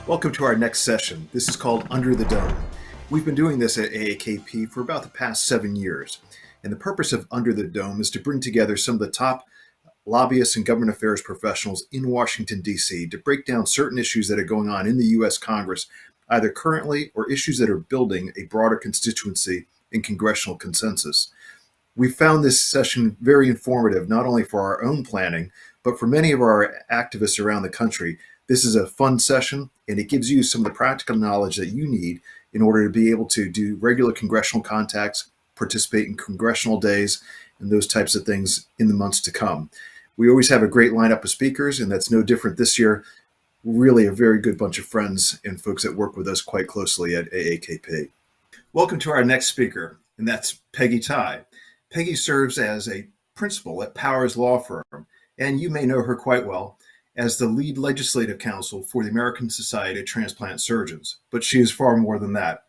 Welcome to our next session. This is called Under the Dome. We've been doing this at AAKP for about the past 7 years. And the purpose of Under the Dome is to bring together some of the top lobbyists and government affairs professionals in Washington, D.C. to break down certain issues that are going on in the U.S. Congress, either currently or issues that are building a broader constituency and congressional consensus. We found this session very informative, not only for our own planning, but for many of our activists around the country. This is a fun session, and it gives you some of the practical knowledge that you need in order to be able to do regular congressional contacts, participate in congressional days, and those types of things in the months to come. We always have a great lineup of speakers, and that's no different this year. Really a very good bunch of friends and folks that work with us quite closely at AAKP. Welcome to our next speaker, and that's Peggy Tighe. Peggy serves as a principal at Powers Law Firm, and you may know her quite well as the lead legislative counsel for the American Society of Transplant Surgeons. But she is far more than that.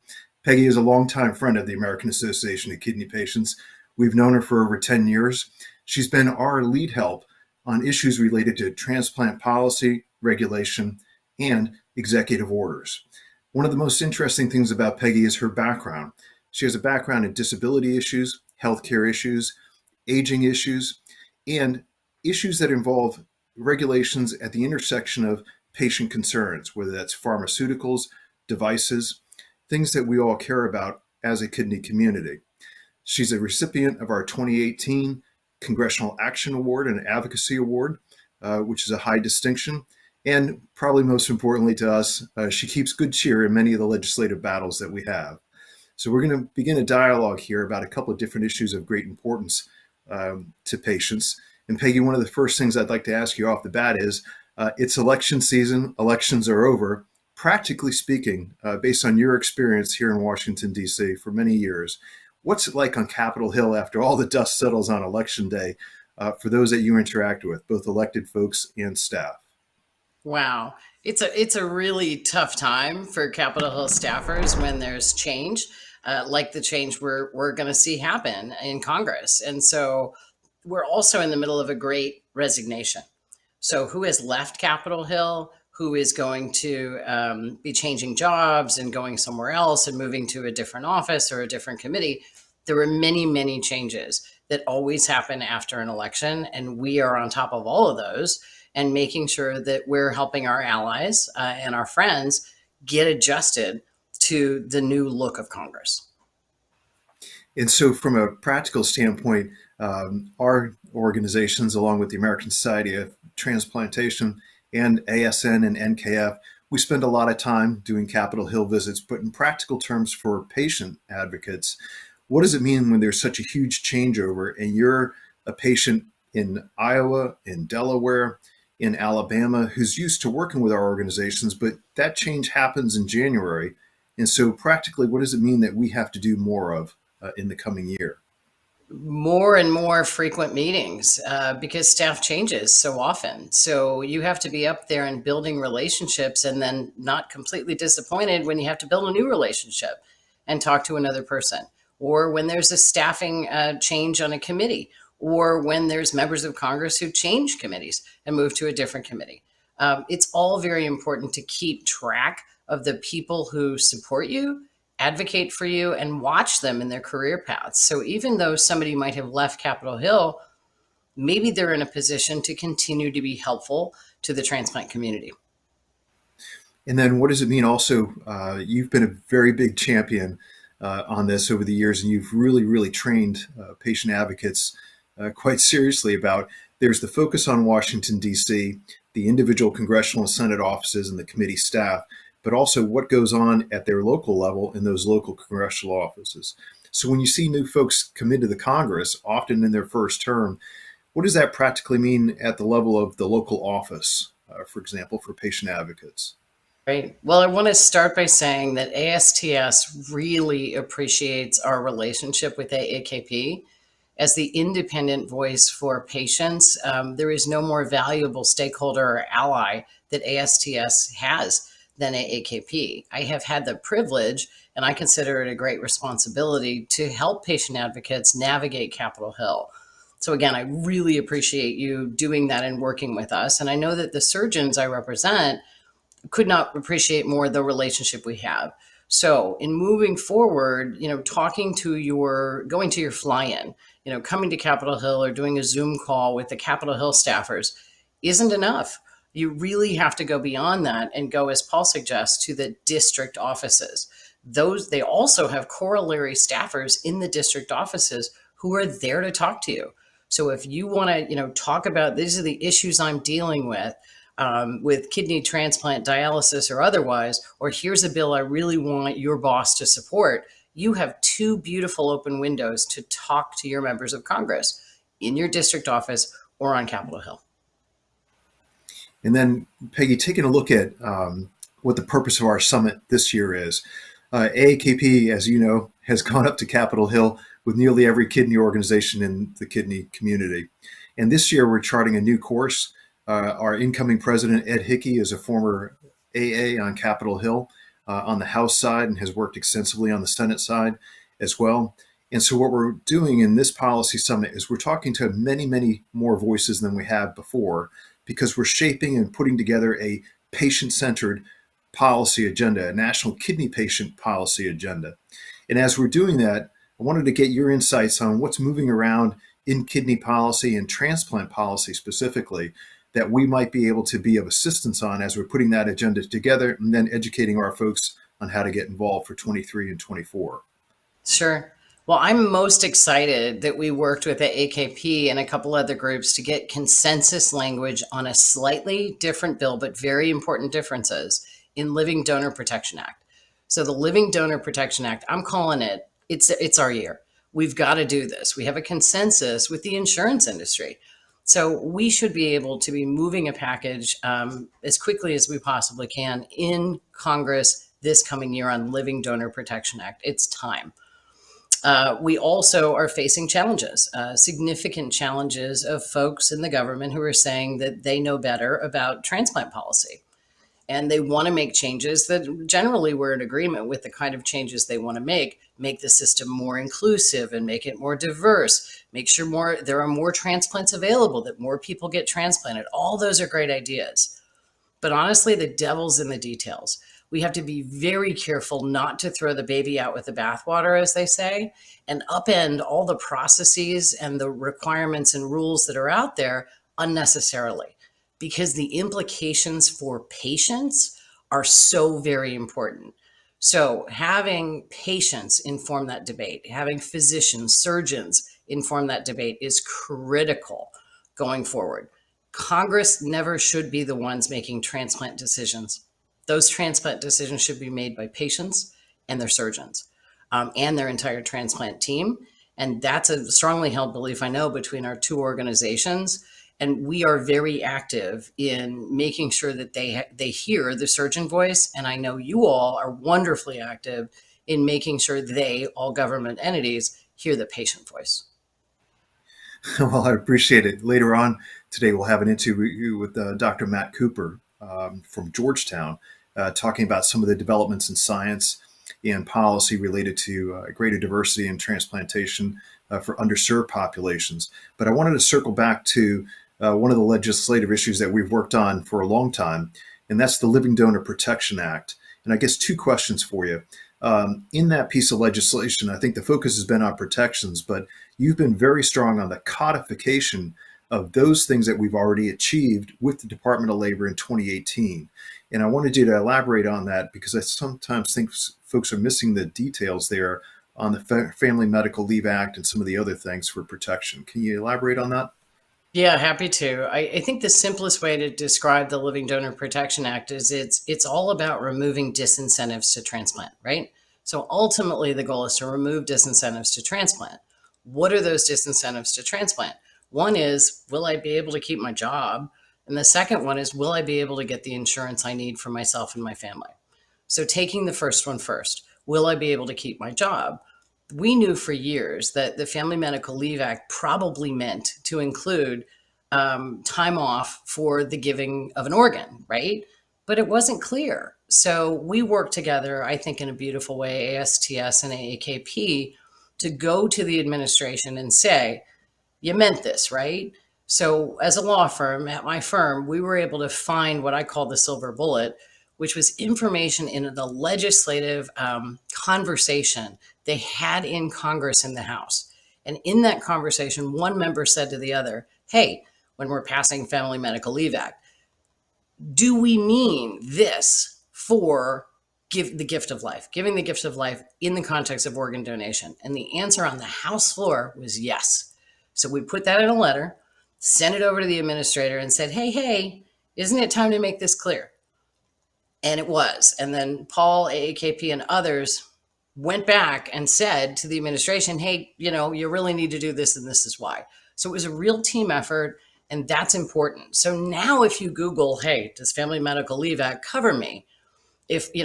Peggy is a longtime friend of the American Association of Kidney Patients. We've known her for over 10 years. She's been our lead help on issues related to transplant policy, regulation, and executive orders. One of the most interesting things about Peggy is her background. She has a background in disability issues, healthcare issues, aging issues, and issues that involve regulations at the intersection of patient concerns, whether that's pharmaceuticals, devices, things that we all care about as a kidney community. She's a recipient of our 2018 Congressional Action Award and Advocacy Award, which is a high distinction. And probably most importantly to us, she keeps good cheer in many of the legislative battles that we have. So we're going to begin a dialogue here about a couple of different issues of great importance to patients. And Peggy, one of the first things I'd like to ask you off the bat is, it's election season, elections are over. Practically speaking, based on your experience here in Washington, D.C. for many years, what's it like on Capitol Hill after all the dust settles on election day for those that you interact with, both elected folks and staff? Wow. It's a really tough time for Capitol Hill staffers when there's change, like the change we're going to see happen in Congress. And so we're also in the middle of a great resignation. So who has left Capitol Hill? Who is going to be changing jobs and going somewhere else and moving to a different office or a different committee? There were many, many changes that always happen after an election. And we are on top of all of those and making sure that we're helping our allies and our friends get adjusted to the new look of Congress. And so from a practical standpoint, our organizations, along with the American Society of Transplantation and ASN and NKF, we spend a lot of time doing Capitol Hill visits, but in practical terms for patient advocates, what does it mean when there's such a huge changeover and you're a patient in Iowa, in Delaware, in Alabama, who's used to working with our organizations, but that change happens in January. And so practically, what does it mean that we have to do more of in the coming year? More and more frequent meetings because staff changes so often. So you have to be up there and building relationships and then not completely disappointed when you have to build a new relationship and talk to another person, or when there's a staffing change on a committee, or when there's members of Congress who change committees and move to a different committee. It's all very important to keep track of the people who support you, advocate for you, and watch them in their career paths. So even though somebody might have left Capitol Hill, maybe they're in a position to continue to be helpful to the transplant community. And then what does it mean also, you've been a very big champion on this over the years, and you've really, really trained patient advocates quite seriously about, there's the focus on Washington, D.C., the individual congressional and Senate offices and the committee staff, but also what goes on at their local level in those local congressional offices. So when you see new folks come into the Congress, often in their first term, what does that practically mean at the level of the local office, for example, for patient advocates? Right. Well, I want to start by saying that ASTS really appreciates our relationship with AAKP. As the independent voice for patients, there is no more valuable stakeholder or ally that ASTS has than AAKP. I have had the privilege, and I consider it a great responsibility, to help patient advocates navigate Capitol Hill. So again, I really appreciate you doing that and working with us. And I know that the surgeons I represent could not appreciate more the relationship we have. So in moving forward, going to your fly-in, coming to Capitol Hill or doing a Zoom call with the Capitol Hill staffers isn't enough. You really have to go beyond that and go, as Paul suggests, to the district offices. They also have corollary staffers in the district offices who are there to talk to you. So if you want to, talk about these are the issues I'm dealing with kidney transplant, dialysis, or otherwise, or here's a bill I really want your boss to support, you have two beautiful open windows to talk to your members of Congress in your district office or on Capitol Hill. And then, Peggy, taking a look at what the purpose of our summit this year is. AAKP, as you know, has gone up to Capitol Hill with nearly every kidney organization in the kidney community. And this year, we're charting a new course. Our incoming president, Ed Hickey, is a former AA on Capitol Hill on the House side and has worked extensively on the Senate side as well. And so what we're doing in this policy summit is we're talking to many, many more voices than we have before, because we're shaping and putting together a patient-centered policy agenda, a national kidney patient policy agenda. And as we're doing that, I wanted to get your insights on what's moving around in kidney policy and transplant policy specifically that we might be able to be of assistance on as we're putting that agenda together and then educating our folks on how to get involved for 23 and 24. Sure. Well, I'm most excited that we worked with the AAKP and a couple other groups to get consensus language on a slightly different bill, but very important differences in Living Donor Protection Act. So the Living Donor Protection Act, I'm calling it's our year. We've got to do this. We have a consensus with the insurance industry. So we should be able to be moving a package as quickly as we possibly can in Congress this coming year on Living Donor Protection Act. It's time. We also are facing challenges, significant challenges of folks in the government who are saying that they know better about transplant policy. And they want to make changes that generally we're in agreement with the kind of changes they want to make the system more inclusive and make it more diverse, make sure there are more transplants available, that more people get transplanted. All those are great ideas. But honestly, the devil's in the details. We have to be very careful not to throw the baby out with the bathwater, as they say, and upend all the processes and the requirements and rules that are out there unnecessarily, because the implications for patients are so very important. So having patients inform that debate, having physicians, surgeons inform that debate is critical going forward. Congress never should be the ones making transplant decisions. Those transplant decisions should be made by patients and their surgeons and their entire transplant team. And that's a strongly held belief, I know, between our two organizations. And we are very active in making sure that they hear the surgeon voice. And I know you all are wonderfully active in making sure all government entities, hear the patient voice. Well, I appreciate it. Later on today, we'll have an interview with Dr. Matt Cooper from Georgetown, talking about some of the developments in science and policy related to greater diversity in transplantation for underserved populations. But I wanted to circle back to one of the legislative issues that we've worked on for a long time, and that's the Living Donor Protection Act. And I guess two questions for you. In that piece of legislation, I think the focus has been on protections, but you've been very strong on the codification of those things that we've already achieved with the Department of Labor in 2018. And I wanted you to elaborate on that because I sometimes think folks are missing the details there on the Family Medical Leave Act and some of the other things for protection. Can you elaborate on that? Yeah, happy to. I think the simplest way to describe the Living Donor Protection Act is it's all about removing disincentives to transplant, right? So ultimately, the goal is to remove disincentives to transplant. What are those disincentives to transplant? One is, will I be able to keep my job? And the second one is, will I be able to get the insurance I need for myself and my family? So taking the first one first, will I be able to keep my job? We knew for years that the Family Medical Leave Act probably meant to include time off for the giving of an organ, right? But it wasn't clear. So we worked together, I think, in a beautiful way, ASTS and AAKP, to go to the administration and say, you meant this, right? So as a law firm, at my firm, we were able to find what I call the silver bullet, which was information in the legislative conversation they had in Congress in the House. And in that conversation, one member said to the other, hey, when we're passing Family Medical Leave Act, do we mean this for giving the gift of life in the context of organ donation? And the answer on the House floor was yes. So we put that in a letter, sent it over to the administrator and said, hey, isn't it time to make this clear? And it was. And then Paul, AAKP, and others went back and said to the administration, hey, you really need to do this, and this is why. So it was a real team effort, and that's important. So now if you Google, hey, does Family Medical Leave Act cover me?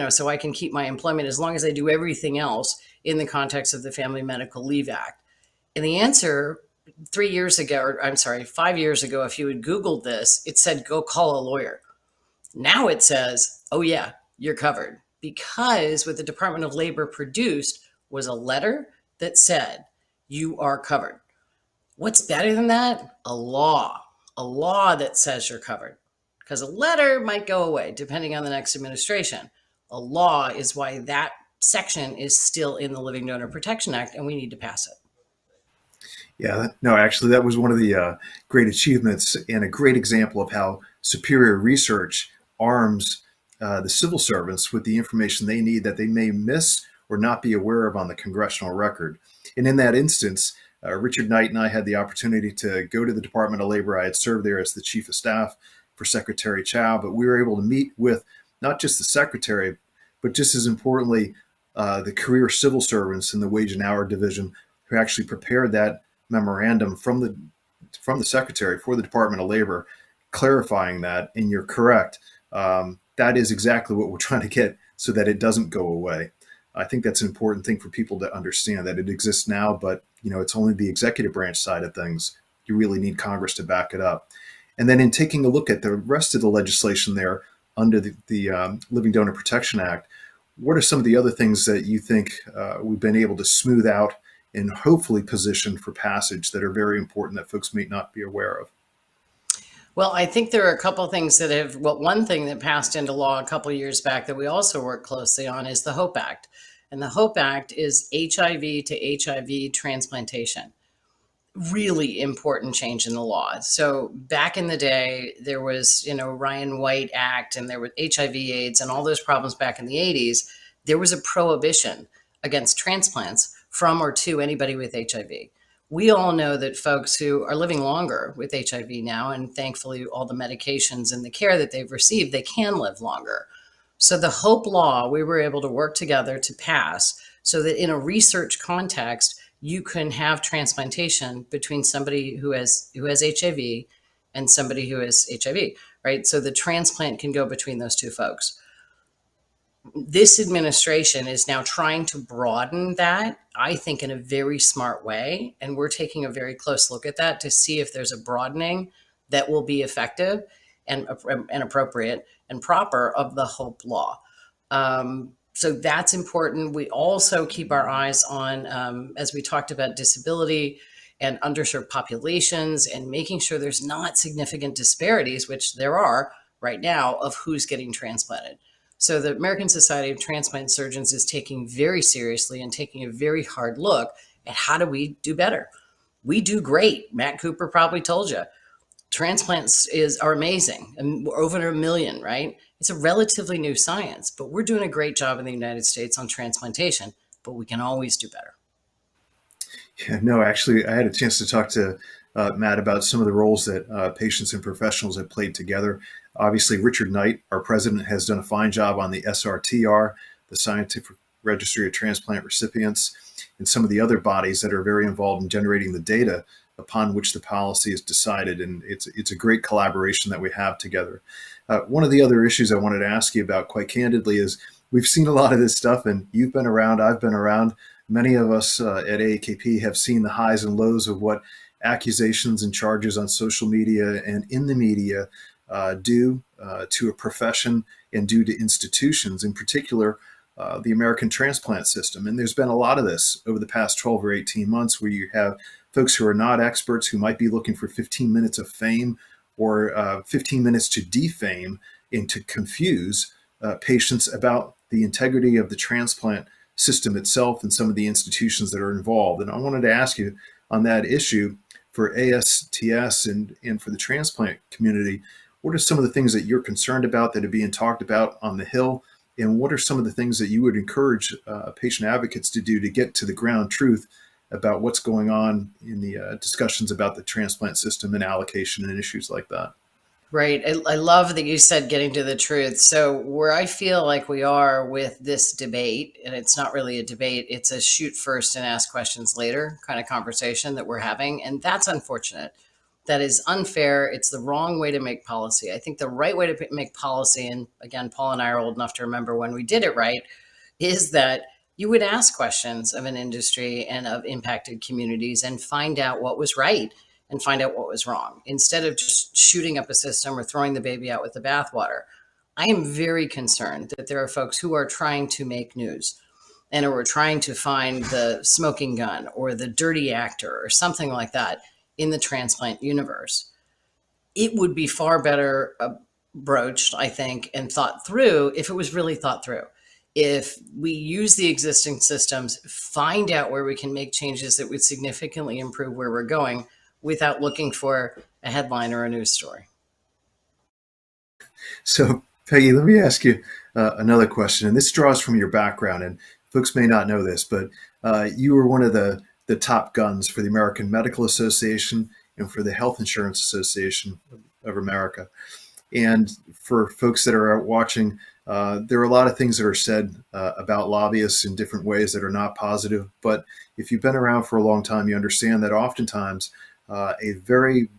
So I can keep my employment as long as I do everything else in the context of the Family Medical Leave Act. And the answer 5 years ago, if you had Googled this, it said, go call a lawyer. Now it says, oh yeah, you're covered. Because what the Department of Labor produced was a letter that said, you are covered. What's better than that? A law that says you're covered. Because a letter might go away depending on the next administration. A law is why that section is still in the Living Donor Protection Act, and we need to pass it. Yeah, no, actually, that was one of the great achievements and a great example of how superior research arms the civil servants with the information they need that they may miss or not be aware of on the congressional record. And in that instance, Richard Knight and I had the opportunity to go to the Department of Labor. I had served there as the chief of staff for Secretary Chow, but we were able to meet with not just the secretary, but just as importantly, the career civil servants in the Wage and Hour Division who actually prepared that memorandum from the secretary for the Department of Labor, clarifying that. And you're correct. That is exactly what we're trying to get so that it doesn't go away. I think that's an important thing for people to understand, that it exists now, but it's only the executive branch side of things. You really need Congress to back it up. And then in taking a look at the rest of the legislation there under the Living Donor Protection Act, what are some of the other things that you think we've been able to smooth out and hopefully position for passage that are very important that folks may not be aware of? Well, I think there are a couple of things one thing that passed into law a couple of years back that we also work closely on is the HOPE Act. And the HOPE Act is HIV to HIV transplantation. Really important change in the law. So back in the day, there was, Ryan White Act, and there were HIV AIDS and all those problems back in the 80s. There was a prohibition against transplants from or to anybody with HIV. We all know that folks who are living longer with HIV now, and thankfully all the medications and the care that they've received, they can live longer. So the HOPE law, we were able to work together to pass so that in a research context, you can have transplantation between somebody who has HIV and somebody who has HIV, right? So the transplant can go between those two folks. This administration is now trying to broaden that, I think, in a very smart way. And we're taking a very close look at that to see if there's a broadening that will be effective and appropriate and proper of the HOPE law. So that's important. We also keep our eyes on, as we talked about, disability and underserved populations and making sure there's not significant disparities, which there are right now, of who's getting transplanted. So the American Society of Transplant Surgeons is taking very seriously and taking a very hard look at how do we do better. We do great. Matt Cooper probably told you. Transplants are amazing. We're over 1 million, right? It's a relatively new science, but we're doing a great job in the United States on transplantation, but we can always do better. Yeah, no, actually, I had a chance to talk to Matt about some of the roles that patients and professionals have played together. Obviously, Richard Knight, our president, has done a fine job on the SRTR, the Scientific Registry of Transplant Recipients, and some of the other bodies that are very involved in generating the data upon which the policy is decided. And it's a great collaboration that we have together. One of the other issues I wanted to ask you about quite candidly is we've seen a lot of this stuff, and you've been around, I've been around. Many of us at AAKP have seen the highs and lows of what accusations and charges on social media and in the media do to a profession and do to institutions, in particular, the American transplant system. And there's been a lot of this over the past 12 or 18 months where you have folks who are not experts who might be looking for 15 minutes of fame or 15 minutes to defame and to confuse patients about the integrity of the transplant system itself and some of the institutions that are involved. And I wanted to ask you on that issue for ASTS and for the transplant community, what are some of the things that you're concerned about that are being talked about on the Hill? And what are some of the things that you would encourage patient advocates to do to get to the ground truth about what's going on in the discussions about the transplant system and allocation and issues like that? Right. I love that you said getting to the truth. So, where I feel like we are with this debate, and it's not really a debate, it's a shoot first and ask questions later kind of conversation that we're having. And that's unfortunate. That is unfair. It's the wrong way to make policy. I think the right way to make policy, and again, Paul and I are old enough to remember when we did it right, is that you would ask questions of an industry and of impacted communities and find out what was right and find out what was wrong instead of just shooting up a system or throwing the baby out with the bathwater. I am very concerned that there are folks who are trying to make news and who are trying to find the smoking gun or the dirty actor or something like that in the transplant universe. It would be far better broached, I think, and thought through if it was really thought through. If we use the existing systems, find out where we can make changes that would significantly improve where we're going without looking for a headline or a news story. So, Peggy, let me ask you another question. And this draws from your background, and folks may not know this, but you were one of the top guns for the American Medical Association and for the Health Insurance Association of America. And for folks that are watching, there are a lot of things that are said about lobbyists in different ways that are not positive. But if you've been around for a long time, you understand that oftentimes a very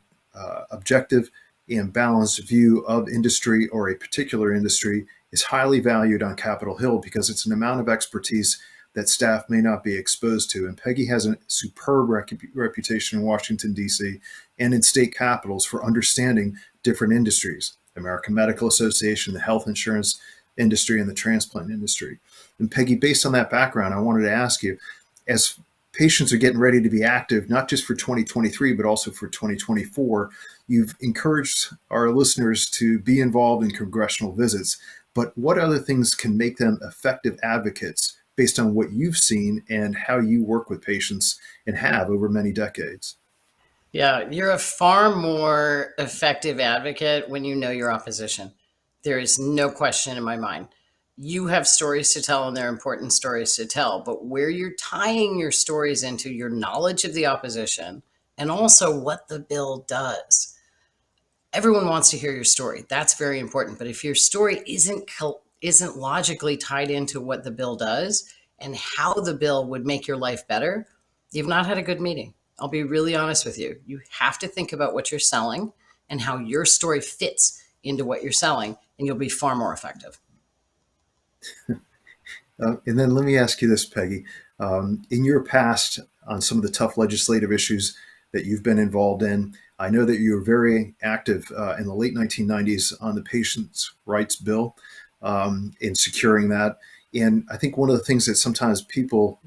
objective and balanced view of industry or a particular industry is highly valued on Capitol Hill because it's an amount of expertise that staff may not be exposed to. And Peggy has a superb reputation in Washington, D.C. and in state capitals for understanding different industries, the American Medical Association, the health insurance industry, and the transplant industry. And Peggy, based on that background, I wanted to ask you, as patients are getting ready to be active, not just for 2023, but also for 2024, you've encouraged our listeners to be involved in congressional visits. But what other things can make them effective advocates based on what you've seen and how you work with patients and have over many decades? Yeah, you're a far more effective advocate when you know your opposition. There is no question in my mind. You have stories to tell, and they're important stories to tell. But where you're tying your stories into your knowledge of the opposition and also what the bill does, everyone wants to hear your story. That's very important. But if your story isn't logically tied into what the bill does and how the bill would make your life better, you've not had a good meeting. I'll be really honest with you. You have to think about what you're selling and how your story fits into what you're selling, and you'll be far more effective. And then let me ask you this, Peggy. In your past, on some of the tough legislative issues that you've been involved in, I know that you were very active in the late 1990s on the Patients' Rights Bill in securing that. And I think one of the things that sometimes people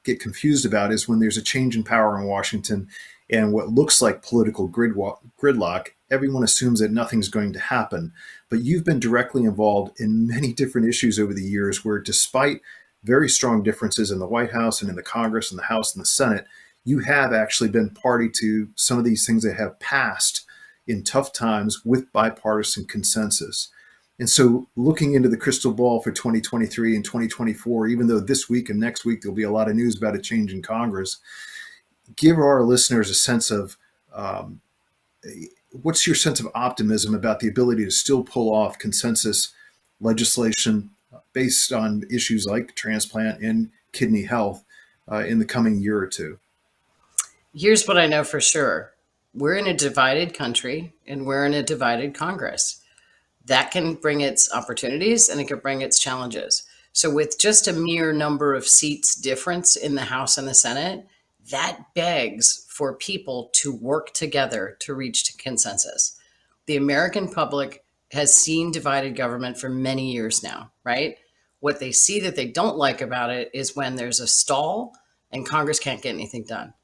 get confused about is when there's a change in power in Washington and what looks like political gridlock, everyone assumes that nothing's going to happen. But you've been directly involved in many different issues over the years where, despite very strong differences in the White House and in the Congress and the House and the Senate, you have actually been party to some of these things that have passed in tough times with bipartisan consensus. And so looking into the crystal ball for 2023 and 2024, even though this week and next week there'll be a lot of news about a change in Congress, give our listeners a sense of what's your sense of optimism about the ability to still pull off consensus legislation based on issues like transplant and kidney health in the coming year or two? Here's what I know for sure. We're in a divided country and we're in a divided Congress. That can bring its opportunities and it can bring its challenges. So with just a mere number of seats difference in the House and the Senate, that begs for people to work together to reach consensus. The American public has seen divided government for many years now, right? What they see that they don't like about it is when there's a stall and Congress can't get anything done.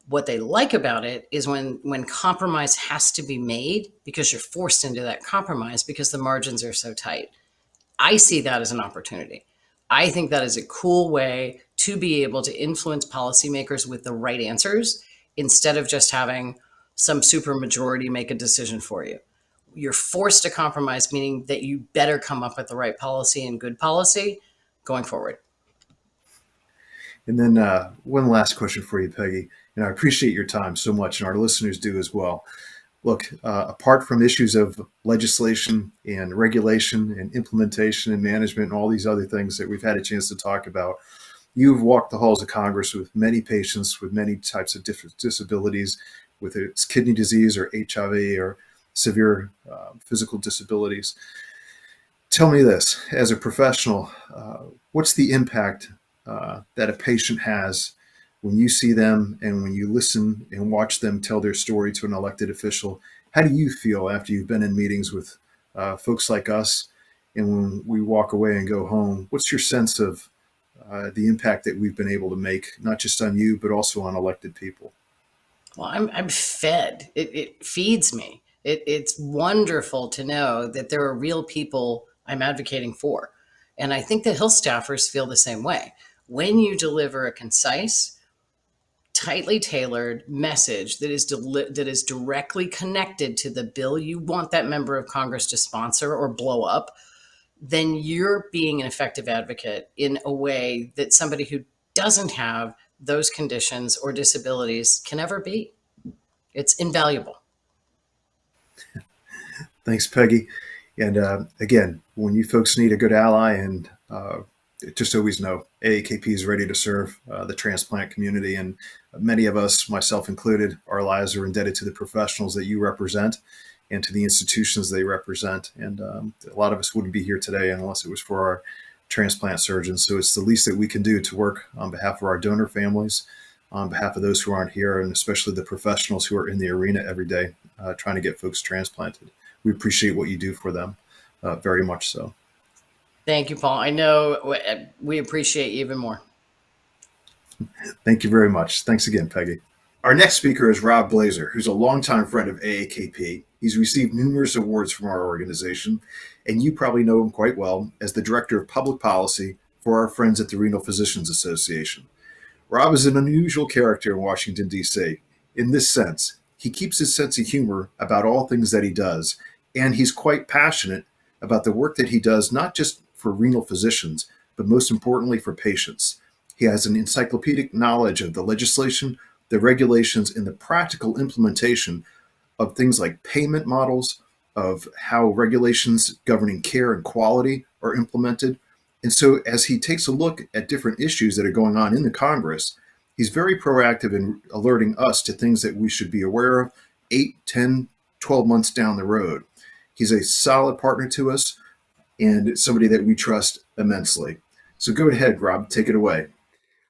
What they like about it is when compromise has to be made because you're forced into that compromise because the margins are so tight. I see that as an opportunity. I think that is a cool way to be able to influence policymakers with the right answers instead of just having some supermajority make a decision for you. You're forced to compromise, meaning that you better come up with the right policy and good policy going forward. And then one last question for you, Peggy. And I appreciate your time so much, and our listeners do as well. Look, apart from issues of legislation and regulation and implementation and management and all these other things that we've had a chance to talk about, you've walked the halls of Congress with many patients with many types of different disabilities, whether it's kidney disease or HIV or severe physical disabilities. Tell me this, as a professional, what's the impact that a patient has when you see them and when you listen and watch them tell their story to an elected official? How do you feel after you've been in meetings with folks like us, and when we walk away and go home? What's your sense of the impact that we've been able to make, not just on you, but also on elected people? Well, I'm fed. It feeds me. It's wonderful to know that there are real people I'm advocating for. And I think the Hill staffers feel the same way. When you deliver a concise, tightly tailored message that is directly connected to the bill you want that member of Congress to sponsor or blow up, then you're being an effective advocate in a way that somebody who doesn't have those conditions or disabilities can ever be. It's invaluable. Thanks, Peggy. And again, when you folks need a good ally, and just always know AAKP is ready to serve the transplant community. And many of us, myself included, our lives are indebted to the professionals that you represent and to the institutions they represent. And a lot of us wouldn't be here today unless it was for our transplant surgeons. So it's the least that we can do to work on behalf of our donor families, on behalf of those who aren't here, and especially the professionals who are in the arena every day trying to get folks transplanted. We appreciate what you do for them, very much so. Thank you, Paul. I know we appreciate you even more. Thank you very much. Thanks again, Peggy. Our next speaker is Rob Blaser, who's a longtime friend of AAKP. He's received numerous awards from our organization, and you probably know him quite well as the Director of Public Policy for our friends at the Renal Physicians Association. Rob is an unusual character in Washington, D.C. In this sense, he keeps his sense of humor about all things that he does, and he's quite passionate about the work that he does, not just for renal physicians, but most importantly for patients. He has an encyclopedic knowledge of the legislation, the regulations, and the practical implementation of things like payment models, of how regulations governing care and quality are implemented. And so as he takes a look at different issues that are going on in the Congress, he's very proactive in alerting us to things that we should be aware of 8, 10, 12 months down the road. He's a solid partner to us and somebody that we trust immensely. So go ahead, Rob, take it away.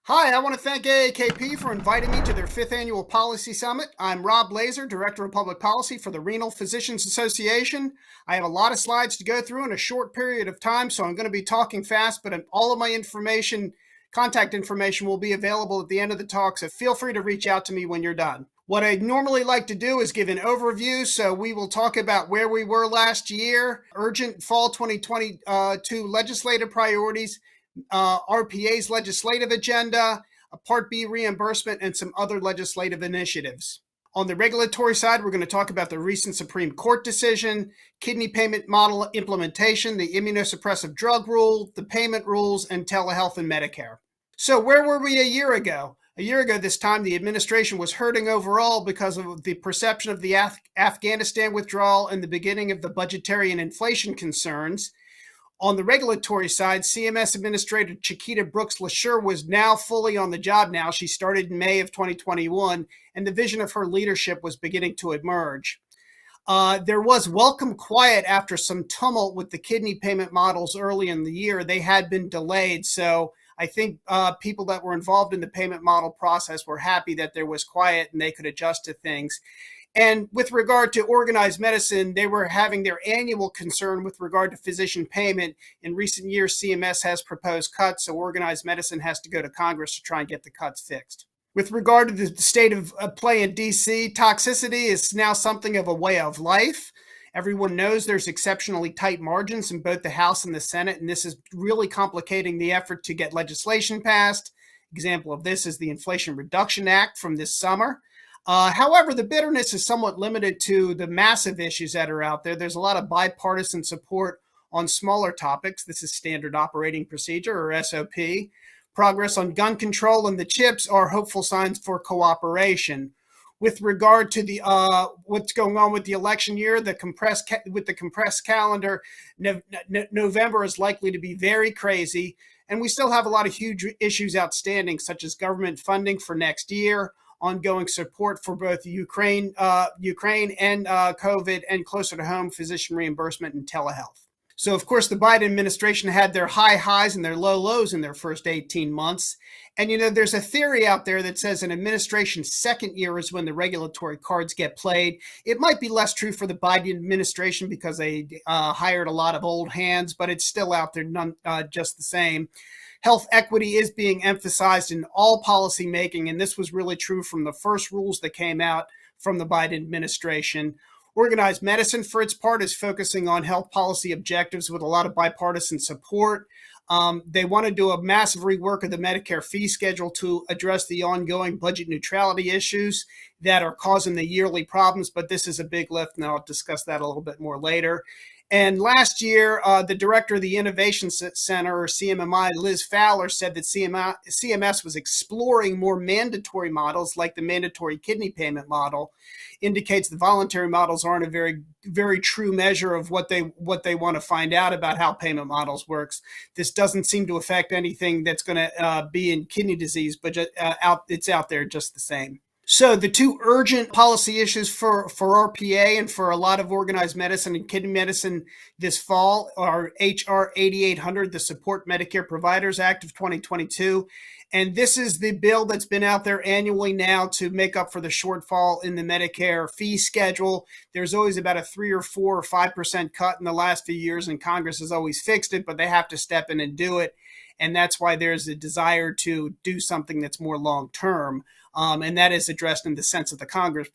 Hi, I want to thank AAKP for inviting me to their 5th Annual Policy Summit. I'm Rob Blaser, Director of Public Policy for the Renal Physicians Association. I have a lot of slides to go through in a short period of time, so I'm going to be talking fast, but all of my information, contact information, will be available at the end of the talk, so feel free to reach out to me when you're done. What I normally like to do is give an overview, so we will talk about where we were last year, urgent fall 2022 legislative priorities, RPA's legislative agenda, a Part B reimbursement, and some other legislative initiatives. On the regulatory side, we're going to talk about the recent Supreme Court decision, kidney payment model implementation, the immunosuppressive drug rule, the payment rules, and telehealth and Medicare. So where were we a year ago? A year ago this time, the administration was hurting overall because of the perception of the Afghanistan withdrawal and the beginning of the budgetary and inflation concerns. On the regulatory side, CMS Administrator Chiquita Brooks-LaSure was now fully on the job now. She started in May of 2021, and the vision of her leadership was beginning to emerge. There was welcome quiet after some tumult with the kidney payment models early in the year. They had been delayed, so I think people that were involved in the payment model process were happy that there was quiet and they could adjust to things. And with regard to organized medicine, they were having their annual concern with regard to physician payment. In recent years, CMS has proposed cuts, so organized medicine has to go to Congress to try and get the cuts fixed. With regard to the state of play in DC, toxicity is now something of a way of life. Everyone knows there's exceptionally tight margins in both the House and the Senate, and this is really complicating the effort to get legislation passed. Example of this is the Inflation Reduction Act from this summer. However, the bitterness is somewhat limited to the massive issues that are out there. There's a lot of bipartisan support on smaller topics. This is standard operating procedure, or SOP. Progress on gun control and the chips are hopeful signs for cooperation. With regard to the what's going on with the election year, the compressed calendar, November is likely to be very crazy, and we still have a lot of huge issues outstanding, such as government funding for next year, ongoing support for both Ukraine and COVID, and closer to home physician reimbursement and telehealth. So, of course, the Biden administration had their high highs and their low lows in their first 18 months. And, there's a theory out there that says an administration's second year is when the regulatory cards get played. It might be less true for the Biden administration because they hired a lot of old hands, but it's still out there just the same. Health equity is being emphasized in all policy making, and this was really true from the first rules that came out from the Biden administration. Organized medicine, for its part, is focusing on health policy objectives with a lot of bipartisan support. They want to do a massive rework of the Medicare fee schedule to address the ongoing budget neutrality issues that are causing the yearly problems, but this is a big lift, and I'll discuss that a little bit more later. And last year, the director of the Innovation Center, or CMMI, Liz Fowler, said that CMS was exploring more mandatory models like the mandatory kidney payment model. Indicates the voluntary models aren't a very, very true measure of what they want to find out about how payment models works. This doesn't seem to affect anything that's going to be in kidney disease, but it's out there just the same. So the two urgent policy issues for RPA and for a lot of organized medicine and kidney medicine this fall are HR 8800, the Support Medicare Providers Act of 2022. And this is the bill that's been out there annually now to make up for the shortfall in the Medicare fee schedule. There's always about a 3 or 4 or 5% cut in the last few years, and Congress has always fixed it, but they have to step in and do it. And that's why there's a desire to do something that's more long-term. And that is addressed in the sense of the Congress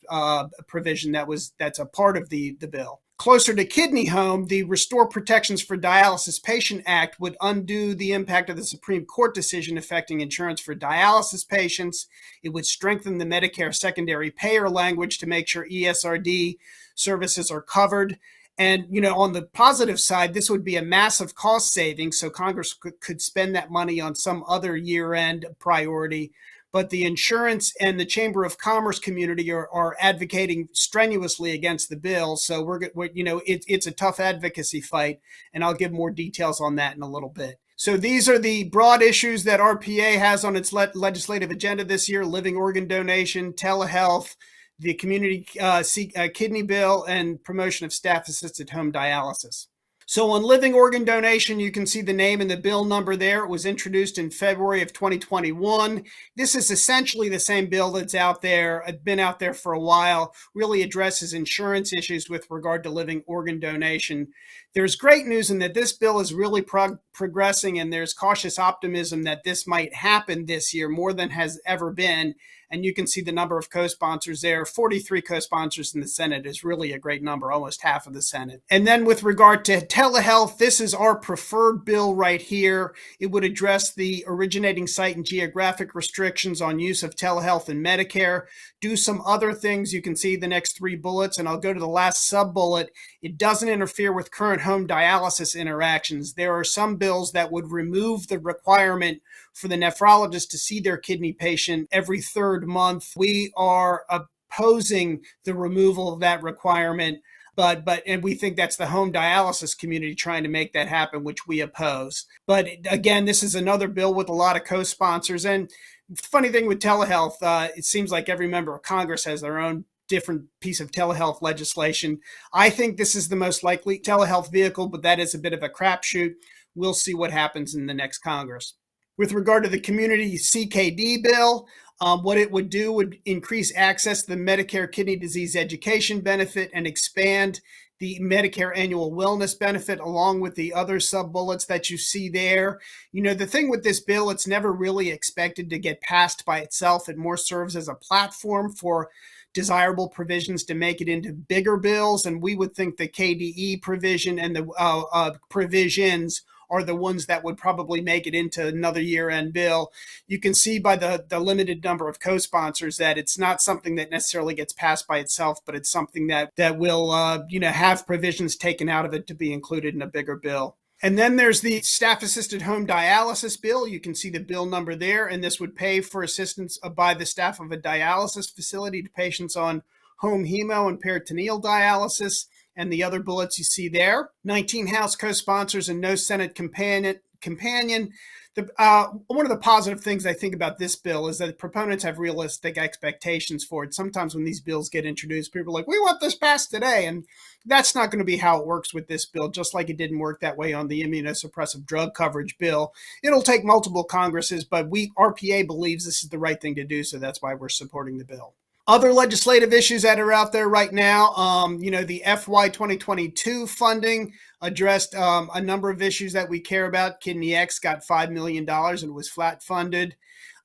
provision that's a part of the bill. Closer to kidney home, the Restore Protections for Dialysis Patient Act would undo the impact of the Supreme Court decision affecting insurance for dialysis patients. It would strengthen the Medicare secondary payer language to make sure ESRD services are covered. And, on the positive side, this would be a massive cost saving, so Congress could spend that money on some other year-end priority. But the insurance and the Chamber of Commerce community are advocating strenuously against the bill. So it's a tough advocacy fight, and I'll give more details on that in a little bit. So these are the broad issues that RPA has on its legislative agenda this year: living organ donation, telehealth, the community kidney bill, and promotion of staff-assisted home dialysis. So on living organ donation, you can see the name and the bill number there. It was introduced in February of 2021. This is essentially the same bill that's out there, been out there for a while, really addresses insurance issues with regard to living organ donation. There's great news in that this bill is really progressing, and there's cautious optimism that this might happen this year more than has ever been. And you can see the number of co-sponsors there. 43 co-sponsors in the Senate is really a great number, almost half of the Senate. And then with regard to telehealth, this is our preferred bill right here. It would address the originating site and geographic restrictions on use of telehealth in Medicare, do some other things. You can see the next 3 bullets, and I'll go to the last sub-bullet. It doesn't interfere with current home dialysis interactions. There are some bills that would remove the requirement for the nephrologist to see their kidney patient every 3rd month. We are opposing the removal of that requirement, and we think that's the home dialysis community trying to make that happen, which we oppose. But again, this is another bill with a lot of co-sponsors. And the funny thing with telehealth, it seems like every member of Congress has their own different piece of telehealth legislation. I think this is the most likely telehealth vehicle, but that is a bit of a crapshoot. We'll see what happens in the next Congress. With regard to the community CKD bill, what it would do would increase access to the Medicare kidney disease education benefit and expand the Medicare annual wellness benefit along with the other sub-bullets that you see there. The thing with this bill, it's never really expected to get passed by itself. It more serves as a platform for desirable provisions to make it into bigger bills, and we would think the KDE provision and the provisions are the ones that would probably make it into another year-end bill. You can see by the limited number of co-sponsors that it's not something that necessarily gets passed by itself, but it's something that will have provisions taken out of it to be included in a bigger bill. And then there's the staff-assisted home dialysis bill. You can see the bill number there, and this would pay for assistance by the staff of a dialysis facility to patients on home hemo and peritoneal dialysis. And the other bullets you see there, 19 House co-sponsors and no Senate companion. One of the positive things I think about this bill is that proponents have realistic expectations for it. Sometimes when these bills get introduced, people are like, we want this passed today. And that's not going to be how it works with this bill, just like it didn't work that way on the immunosuppressive drug coverage bill. It'll take multiple Congresses, but RPA believes this is the right thing to do, so that's why we're supporting the bill. Other legislative issues that are out there right now, the FY 2022 funding addressed a number of issues that we care about. KidneyX got $5 million and was flat funded.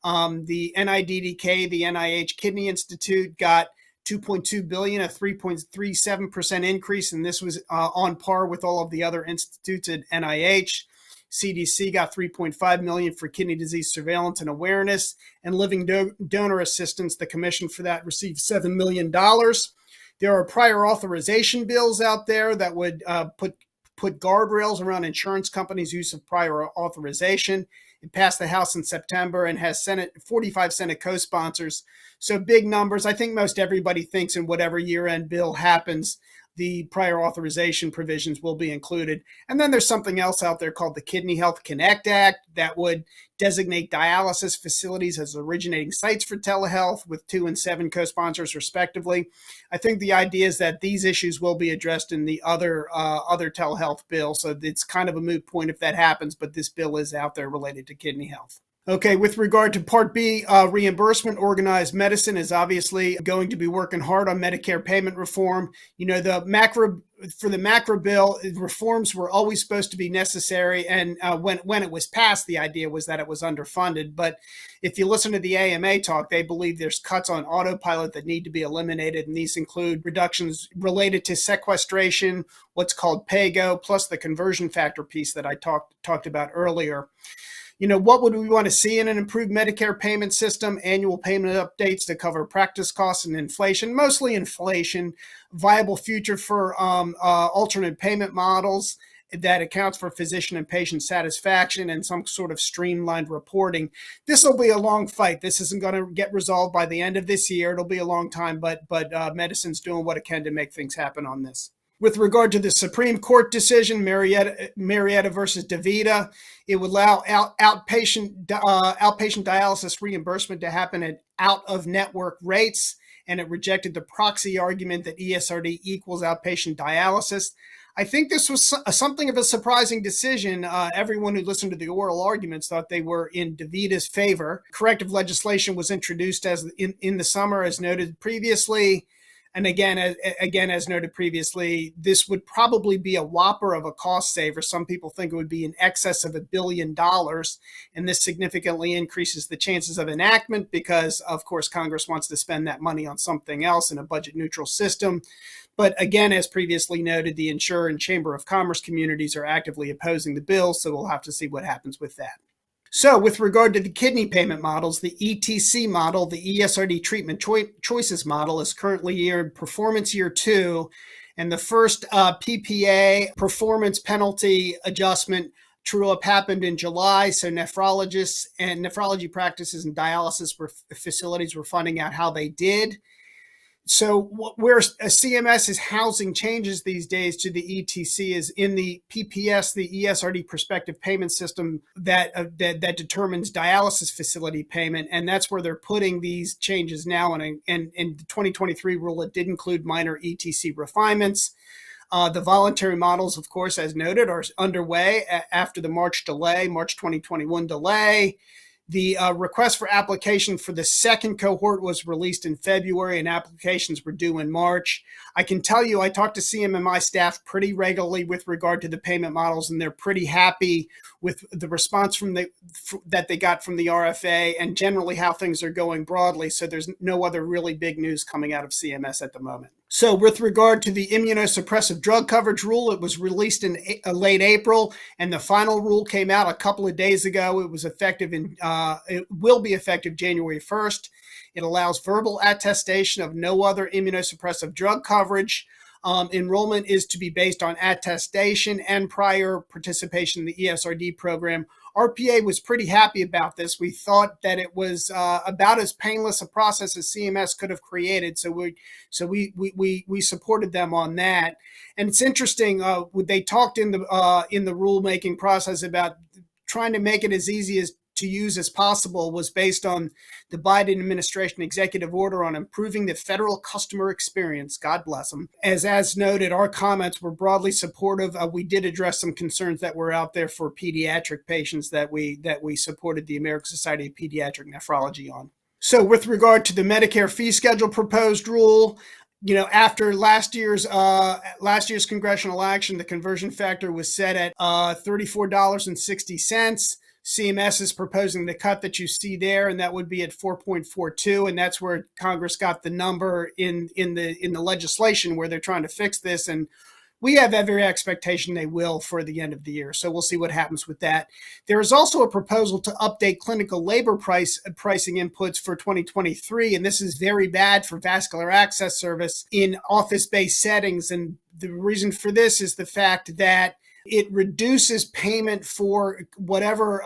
The NIDDK, the NIH Kidney Institute, got $2.2 billion, a 3.37% increase, and this was on par with all of the other institutes at NIH. CDC got $3.5 million for kidney disease surveillance and awareness, and living donor assistance. The commission for that received $7 million. There are prior authorization bills out there that would put guardrails around insurance companies' use of prior authorization. It passed the House in September and has 45 Senate co-sponsors. So big numbers. I think most everybody thinks in whatever year-end bill happens, the prior authorization provisions will be included. And then there's something else out there called the Kidney Health Connect Act that would designate dialysis facilities as originating sites for telehealth with 2 and 7 co-sponsors respectively. I think the idea is that these issues will be addressed in the other telehealth bill. So it's kind of a moot point if that happens, but this bill is out there related to kidney health. Okay, with regard to Part B reimbursement, organized medicine is obviously going to be working hard on Medicare payment reform. For the macro bill, reforms were always supposed to be necessary, and when it was passed, the idea was that it was underfunded. But if you listen to the AMA talk, they believe there's cuts on autopilot that need to be eliminated, and these include reductions related to sequestration, what's called PAYGO, plus the conversion factor piece that I talked about earlier. What would we want to see in an improved Medicare payment system? Annual payment updates to cover practice costs and inflation, mostly inflation, viable future for alternate payment models that accounts for physician and patient satisfaction, and some sort of streamlined reporting. This will be a long fight. This isn't going to get resolved by the end of this year. It'll be a long time, but medicine's doing what it can to make things happen on this. With regard to the Supreme Court decision, Marietta versus DeVita, it would allow outpatient dialysis reimbursement to happen at out-of-network rates, and it rejected the proxy argument that ESRD equals outpatient dialysis. I think this was something of a surprising decision. Everyone who listened to the oral arguments thought they were in DeVita's favor. Corrective legislation was introduced in the summer, as noted previously. And again, as noted previously, this would probably be a whopper of a cost saver. Some people think it would be in excess of $1 billion, and this significantly increases the chances of enactment because, of course, Congress wants to spend that money on something else in a budget-neutral system. But again, as previously noted, the insurer and Chamber of Commerce communities are actively opposing the bill, so we'll have to see what happens with that. So with regard to the kidney payment models, the ETC model, the ESRD treatment choices model, is currently in performance year 2, and the first PPA performance penalty adjustment true-up happened in July, so nephrologists and nephrology practices and dialysis facilities were finding out how they did. So where CMS is housing changes these days to the ETC is in the PPS, the ESRD prospective payment system that determines dialysis facility payment, and that's where they're putting these changes now. And in the 2023 rule, it did include minor ETC refinements. The voluntary models, of course, as noted, are underway after the March 2021 delay. The request for application for the second cohort was released in February, and applications were due in March. I can tell you, I talk to CMMI staff pretty regularly with regard to the payment models, and they're pretty happy with the response that they got from the RFA and generally how things are going broadly. So there's no other really big news coming out of CMS at the moment. So with regard to the immunosuppressive drug coverage rule, it was released in late April, and the final rule came out a couple of days ago. It was effective it will be effective January 1st. It allows verbal attestation of no other immunosuppressive drug coverage. Enrollment is to be based on attestation and prior participation in the ESRD program. RPA was pretty happy about this. We thought that it was about as painless a process as CMS could have created, so we supported them on that. And it's interesting. They talked in the rulemaking process about trying to make it as easy to use as possible, was based on the Biden administration executive order on improving the federal customer experience. God bless them. As noted, our comments were broadly supportive. We did address some concerns that were out there for pediatric patients that we supported the American Society of Pediatric Nephrology on. So with regard to the Medicare fee schedule proposed rule, after last year's congressional action, the conversion factor was set at $34.60. CMS is proposing the cut that you see there, and that would be at 4.42, and that's where Congress got the number in the legislation where they're trying to fix this, and we have every expectation they will for the end of the year. So we'll see what happens with that. There is also a proposal to update clinical labor pricing inputs for 2023, and this is very bad for vascular access service in office-based settings. And the reason for this is the fact that it reduces payment for whatever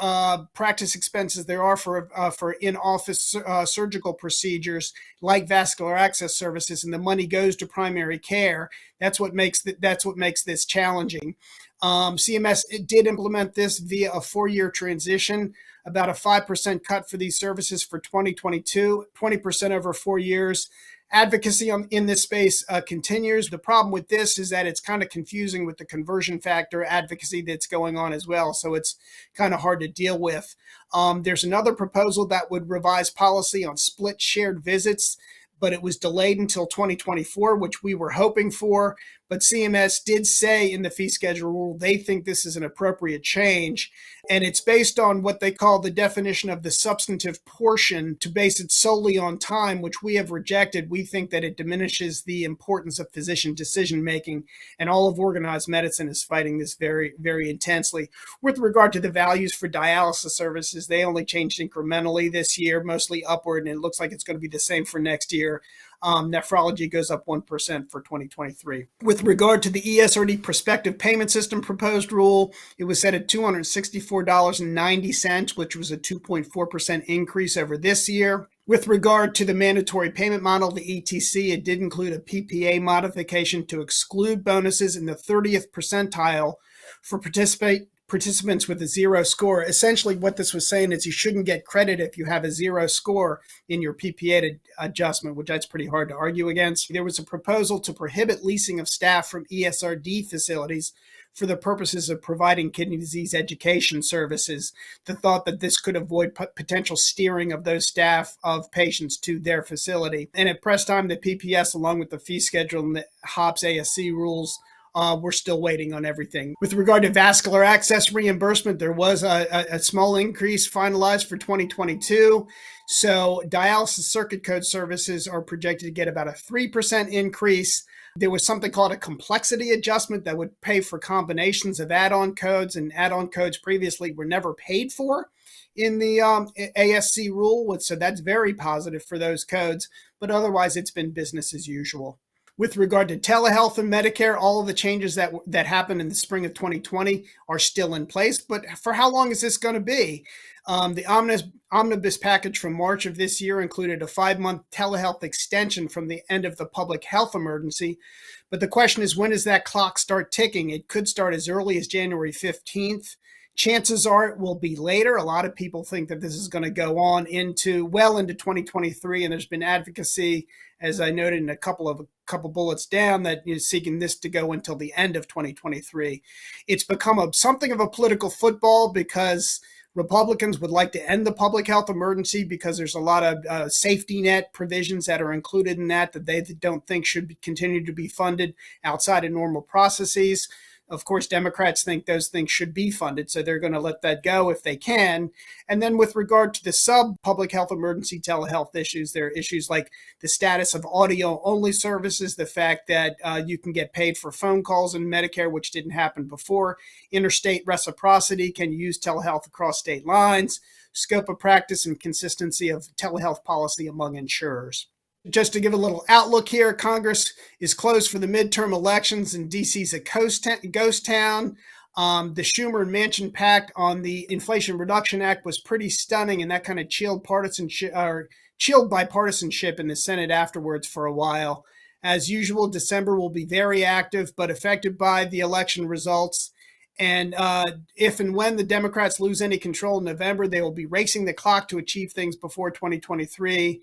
practice expenses there are for in-office surgical procedures like vascular access services, and the money goes to primary care. That's what makes this challenging. CMS did implement this via a 4-year transition, about a 5% cut for these services for 2022, 20% over 4 years. Advocacy in this space continues. The problem with this is that it's kind of confusing with the conversion factor advocacy that's going on as well, so it's kind of hard to deal with. There's another proposal that would revise policy on split shared visits, but it was delayed until 2024, which we were hoping for. But CMS did say in the fee schedule rule they think this is an appropriate change, and it's based on what they call the definition of the substantive portion to base it solely on time, which we have rejected. We think that it diminishes the importance of physician decision-making, and all of organized medicine is fighting this very, very intensely. With regard to the values for dialysis services, they only changed incrementally this year, mostly upward, and it looks like it's going to be the same for next year. Nephrology goes up 1% for 2023. With regard to the ESRD prospective payment system proposed rule, it was set at $264.90, which was a 2.4% increase over this year. With regard to the mandatory payment model, the ETC, it did include a PPA modification to exclude bonuses in the 30th percentile for participants with a 0 score. Essentially, what this was saying is you shouldn't get credit if you have a 0 score in your PPA adjustment, which that's pretty hard to argue against. There was a proposal to prohibit leasing of staff from ESRD facilities for the purposes of providing kidney disease education services. The thought that this could avoid potential steering of those staff of patients to their facility. And at press time, the PPS, along with the fee schedule and the HOPS ASC rules, we're still waiting on everything. With regard to vascular access reimbursement, there was a small increase finalized for 2022. So dialysis circuit code services are projected to get about a 3% increase. There was something called a complexity adjustment that would pay for combinations of add-on codes, and add-on codes previously were never paid for in the ASC rule. So that's very positive for those codes, but otherwise it's been business as usual. With regard to telehealth and Medicare, all of the changes that happened in the spring of 2020 are still in place. But for how long is this going to be? The omnibus package from March of this year included a 5-month telehealth extension from the end of the public health emergency. But the question is, when does that clock start ticking? It could start as early as January 15th. Chances are it will be later. A lot of people think that this is going to go on well into 2023, and there's been advocacy, as I noted in a couple bullets down, that is seeking this to go until the end of 2023. It's become something of a political football because Republicans would like to end the public health emergency because there's a lot of safety net provisions that are included in that they don't think should continue to be funded outside of normal processes. Of course, Democrats think those things should be funded, so they're going to let that go if they can. And then with regard to the sub-public health emergency telehealth issues, there are issues like the status of audio-only services, the fact that you can get paid for phone calls in Medicare, which didn't happen before, interstate reciprocity, can you use telehealth across state lines, scope of practice and consistency of telehealth policy among insurers. Just to give a little outlook here, Congress is closed for the midterm elections, and D.C.'s a ghost town. The Schumer and Manchin pact on the Inflation Reduction Act was pretty stunning, and that kind of chilled bipartisanship in the Senate afterwards for a while. As usual, December will be very active, but affected by the election results. And if and when the Democrats lose any control in November, they will be racing the clock to achieve things before 2023.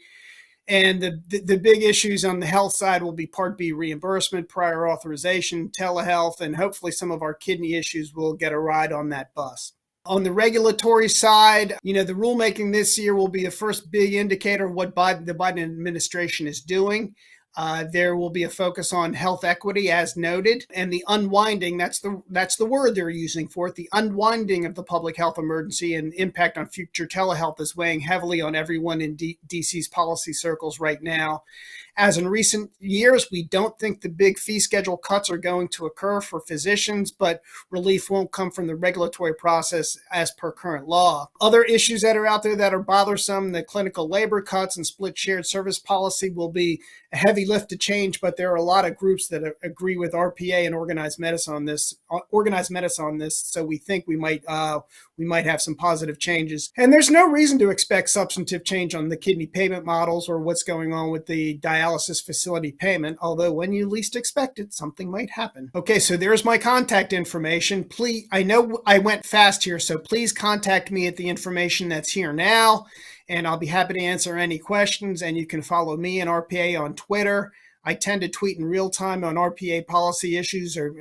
And the big issues on the health side will be Part B reimbursement, prior authorization, telehealth, and hopefully some of our kidney issues will get a ride on that bus. On the regulatory side, the rulemaking this year will be the first big indicator of what the Biden administration is doing. There will be a focus on health equity, as noted, and the unwinding, that's the word they're using for it, the unwinding of the public health emergency and impact on future telehealth is weighing heavily on everyone in DC's policy circles right now. As in recent years, we don't think the big fee schedule cuts are going to occur for physicians, but relief won't come from the regulatory process as per current law. Other issues that are out there that are bothersome, the clinical labor cuts and split shared service policy will be a heavy lift to change, but there are a lot of groups that agree with RPA and organized medicine on this. So we think we might have some positive changes. And there's no reason to expect substantive change on the kidney payment models or what's going on with the dialysis facility payment, although when you least expect it, something might happen. Okay, so there's my contact information. Please, I know I went fast here, so please contact me at the information that's here now, and I'll be happy to answer any questions, and you can follow me and RPA on Twitter. I tend to tweet in real time on RPA policy issues, or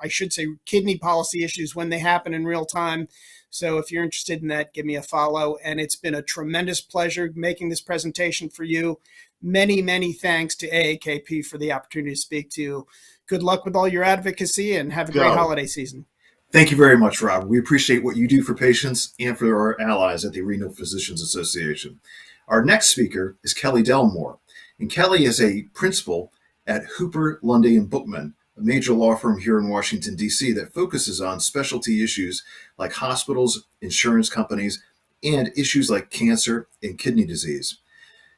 I should say kidney policy issues when they happen in real time. So if you're interested in that, give me a follow. And it's been a tremendous pleasure making this presentation for you. Many, many thanks to AAKP for the opportunity to speak to you. Good luck with all your advocacy and have a great holiday season. Thank you very much, Rob. We appreciate what you do for patients and for our allies at the Renal Physicians Association. Our next speaker is Kelly Delmore. And Kelly is a principal at Hooper, Lundy, and Bookman, a major law firm here in Washington, D.C. that focuses on specialty issues like hospitals, insurance companies, and issues like cancer and kidney disease.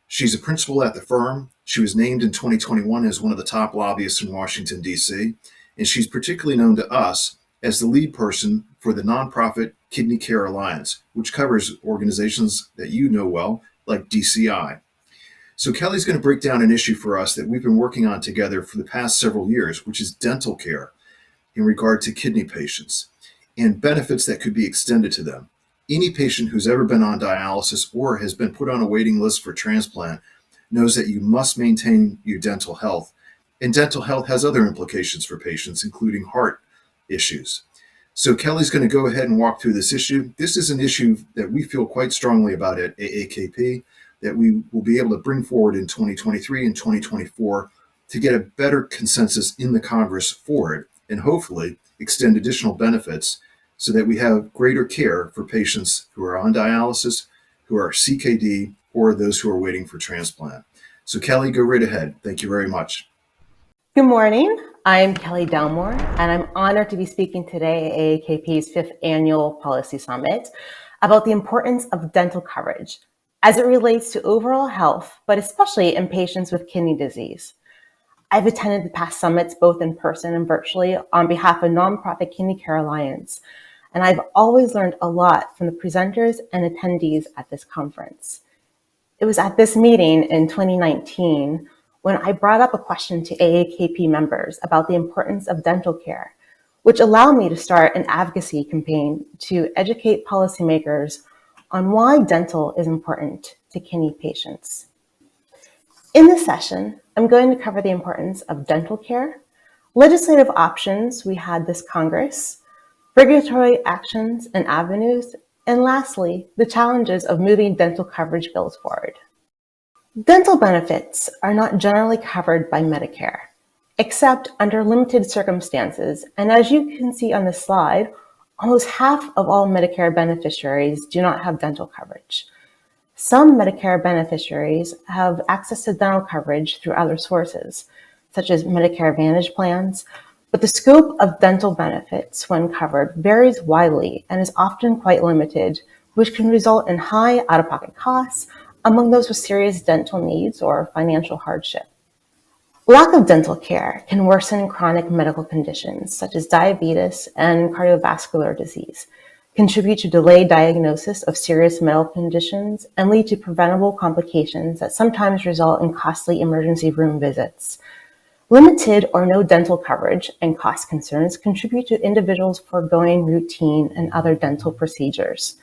She's a principal at the firm. She was named in 2021 as one of the top lobbyists in Washington, D.C., and she's particularly known to us as the lead person for the nonprofit Kidney Care Alliance, which covers organizations that you know well, like DCI. So Kelly's going to break down an issue for us that we've been working on together for the past several years, which is dental care in regard to kidney patients and benefits that could be extended to them. Any patient who's ever been on dialysis or has been put on a waiting list for transplant knows that you must maintain your dental health. And dental health has other implications for patients, including heart issues. So Kelly's going to go ahead and walk through this issue. This is an issue that we feel quite strongly about at AAKP, that we will be able to bring forward in 2023 and 2024 to get a better consensus in the Congress for it and hopefully extend additional benefits so that we have greater care for patients who are on dialysis, who are CKD, or those who are waiting for transplant. So Kelly, go right ahead. Thank you very much. Good morning. I'm Kelly Delmore, and I'm honored to be speaking today at AAKP's 5th Annual Policy Summit about the importance of dental coverage as it relates to overall health, but especially in patients with kidney disease. I've attended the past summits both in person and virtually on behalf of nonprofit Kidney Care Alliance, and I've always learned a lot from the presenters and attendees at this conference. It was at this meeting in 2019 when I brought up a question to AAKP members about the importance of dental care, which allowed me to start an advocacy campaign to educate policymakers on why dental is important to kidney patients. In this session, I'm going to cover the importance of dental care, legislative options we had this Congress, regulatory actions and avenues, and lastly, the challenges of moving dental coverage bills forward. Dental benefits are not generally covered by Medicare, except under limited circumstances, and as you can see on the slide, almost half of all Medicare beneficiaries do not have dental coverage. Some Medicare beneficiaries have access to dental coverage through other sources, such as Medicare Advantage plans, but the scope of dental benefits when covered varies widely and is often quite limited, which can result in high out-of-pocket costs among those with serious dental needs or financial hardship. Lack of dental care can worsen chronic medical conditions such as diabetes and cardiovascular disease, contribute to delayed diagnosis of serious medical conditions, and lead to preventable complications that sometimes result in costly emergency room visits. Limited or no dental coverage and cost concerns contribute to individuals foregoing routine and other dental procedures.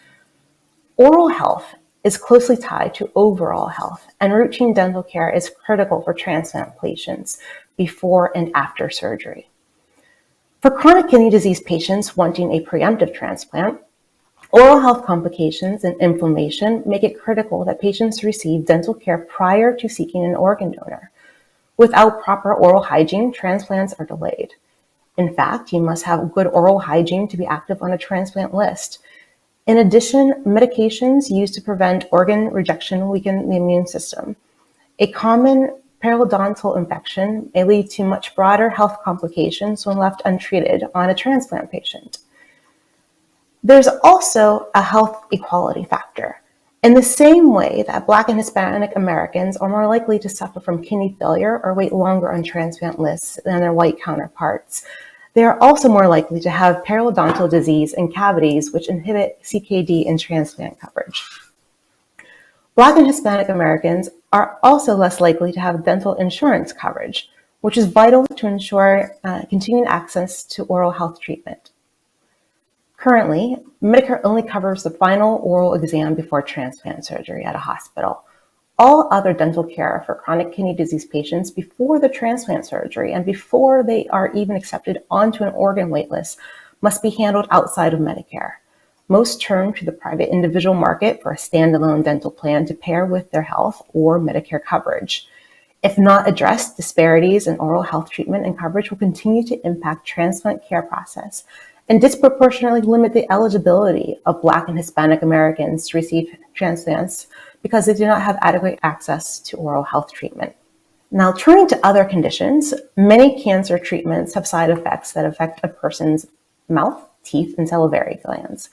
Oral health is closely tied to overall health, and routine dental care is critical for transplant patients before and after surgery. For chronic kidney disease patients wanting a preemptive transplant, oral health complications and inflammation make it critical that patients receive dental care prior to seeking an organ donor. Without proper oral hygiene, transplants are delayed. In fact, you must have good oral hygiene to be active on a transplant list. In addition, medications used to prevent organ rejection weaken the immune system. A common periodontal infection may lead to much broader health complications when left untreated on a transplant patient. There's also a health equality factor. In the same way that Black and Hispanic Americans are more likely to suffer from kidney failure or wait longer on transplant lists than their white counterparts, they are also more likely to have periodontal disease and cavities which inhibit CKD and transplant coverage. Black and Hispanic Americans are also less likely to have dental insurance coverage, which is vital to ensure continued access to oral health treatment. Currently, Medicare only covers the final oral exam before transplant surgery at a hospital. All other dental care for chronic kidney disease patients before the transplant surgery and before they are even accepted onto an organ waitlist must be handled outside of Medicare. Most turn to the private individual market for a standalone dental plan to pair with their health or Medicare coverage. If not addressed, disparities in oral health treatment and coverage will continue to impact transplant care process and disproportionately limit the eligibility of Black and Hispanic Americans to receive transplants because they do not have adequate access to oral health treatment. Now, turning to other conditions, many cancer treatments have side effects that affect a person's mouth, teeth, and salivary glands.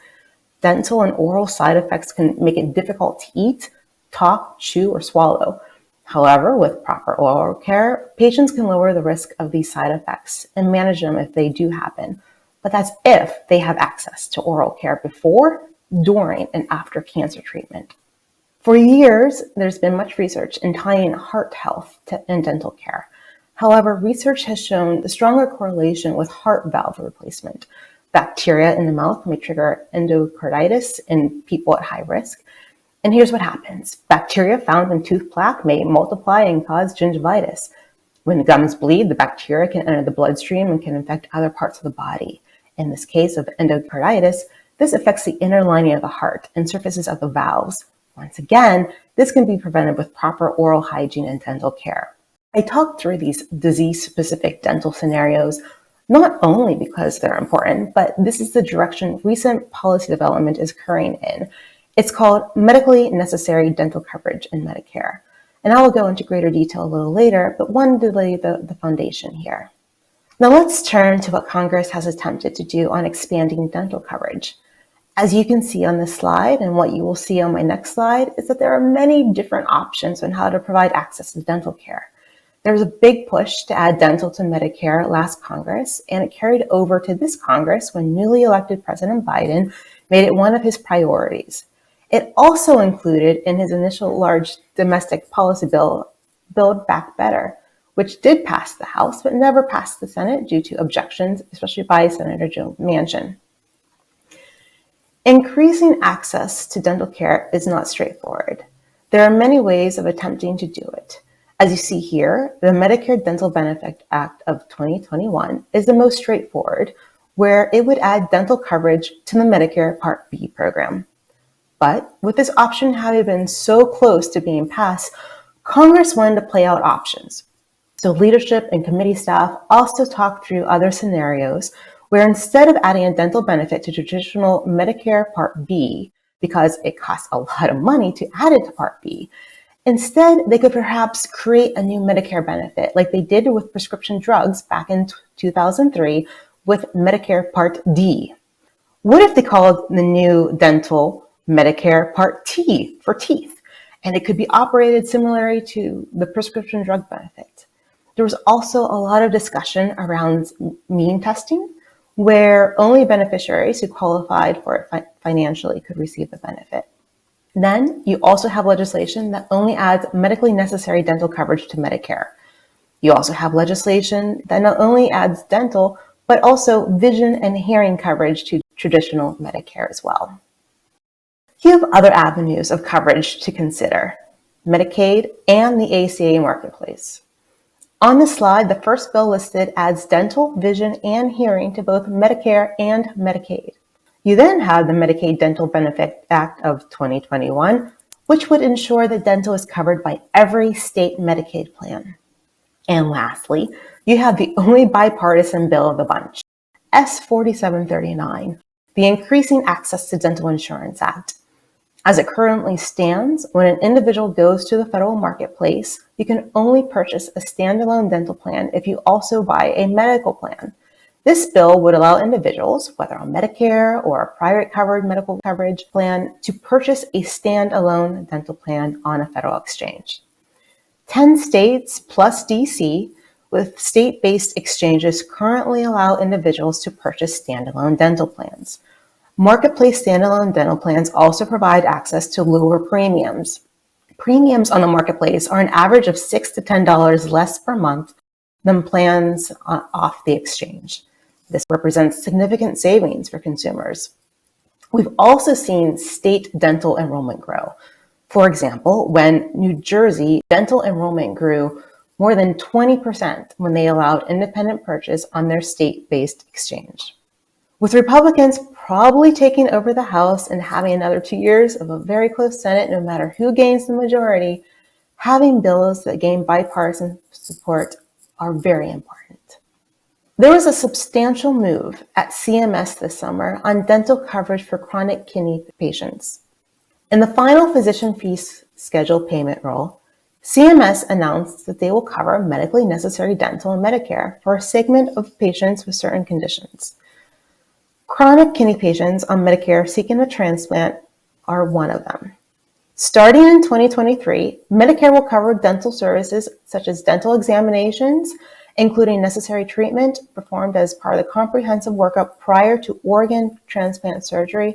Dental and oral side effects can make it difficult to eat, talk, chew, or swallow. However, with proper oral care, patients can lower the risk of these side effects and manage them if they do happen. But that's if they have access to oral care before, during, and after cancer treatment. For years, there's been much research in tying heart health and dental care. However, research has shown the stronger correlation with heart valve replacement. Bacteria in the mouth may trigger endocarditis in people at high risk. And here's what happens. Bacteria found in tooth plaque may multiply and cause gingivitis. When gums bleed, the bacteria can enter the bloodstream and can infect other parts of the body. In this case of endocarditis, this affects the inner lining of the heart and surfaces of the valves. Once again, this can be prevented with proper oral hygiene and dental care. I talked through these disease-specific dental scenarios not only because they're important, but this is the direction recent policy development is occurring in. It's called medically necessary dental coverage in Medicare. And I will go into greater detail a little later, but wanted to lay the foundation here. Now let's turn to what Congress has attempted to do on expanding dental coverage. As you can see on this slide, and what you will see on my next slide, is that there are many different options on how to provide access to dental care. There was a big push to add dental to Medicare last Congress, and it carried over to this Congress when newly elected President Biden made it one of his priorities. It also included in his initial large domestic policy bill, Build Back Better, which did pass the House, but never passed the Senate due to objections, especially by Senator Joe Manchin. Increasing access to dental care is not straightforward. There are many ways of attempting to do it. As you see here, the Medicare Dental Benefit Act of 2021 is the most straightforward, where it would add dental coverage to the Medicare Part B program. But with this option having been so close to being passed, Congress wanted to play out options. So leadership and committee staff also talked through other scenarios where instead of adding a dental benefit to traditional Medicare Part B, because it costs a lot of money to add it to Part B, instead they could perhaps create a new Medicare benefit like they did with prescription drugs back in 2003 with Medicare Part D. What if they called the new dental Medicare Part T for teeth, and it could be operated similarly to the prescription drug benefit? There was also a lot of discussion around mean testing, where only beneficiaries who qualified for it financially could receive the benefit. Then you also have legislation that only adds medically necessary dental coverage to Medicare. You also have legislation that not only adds dental, but also vision and hearing coverage to traditional Medicare as well. You have other avenues of coverage to consider: Medicaid and the ACA marketplace. On this slide, the first bill listed adds dental, vision, and hearing to both Medicare and Medicaid. You then have the Medicaid Dental Benefit Act of 2021, which would ensure that dental is covered by every state Medicaid plan. And lastly, you have the only bipartisan bill of the bunch, S 4739, the Increasing Access to Dental Insurance Act. As it currently stands, when an individual goes to the federal marketplace, you can only purchase a standalone dental plan if you also buy a medical plan. This bill would allow individuals, whether on Medicare or a private covered medical coverage plan, to purchase a standalone dental plan on a federal exchange. 10 states plus DC with state-based exchanges currently allow individuals to purchase standalone dental plans. Marketplace standalone dental plans also provide access to lower premiums. Premiums on the marketplace are an average of $6 to $10 less per month than plans off the exchange. This represents significant savings for consumers. We've also seen state dental enrollment grow. For example, when New Jersey dental enrollment grew more than 20% when they allowed independent purchase on their state-based exchange. With Republicans probably taking over the House and having another 2 years of a very close Senate, no matter who gains the majority, having bills that gain bipartisan support are very important. There was a substantial move at CMS this summer on dental coverage for chronic kidney patients. In the final physician fee schedule payment rule, CMS announced that they will cover medically necessary dental in Medicare for a segment of patients with certain conditions. Chronic kidney patients on Medicare seeking a transplant are one of them. Starting in 2023, Medicare will cover dental services such as dental examinations, including necessary treatment performed as part of the comprehensive workup prior to organ transplant surgery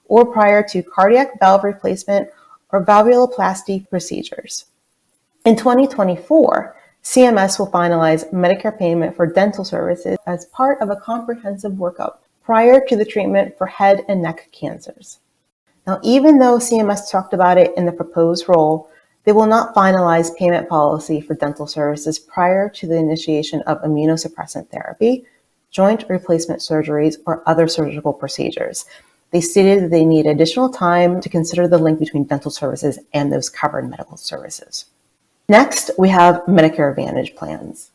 or prior to cardiac valve replacement or valvuloplasty procedures. In 2024, CMS will finalize Medicare payment for dental services as part of a comprehensive workup prior to the treatment for head and neck cancers. Now, even though CMS talked about it in the proposed rule, they will not finalize payment policy for dental services prior to the initiation of immunosuppressant therapy, joint replacement surgeries, or other surgical procedures. They stated that they need additional time to consider the link between dental services and those covered medical services. Next, we have Medicare Advantage plans.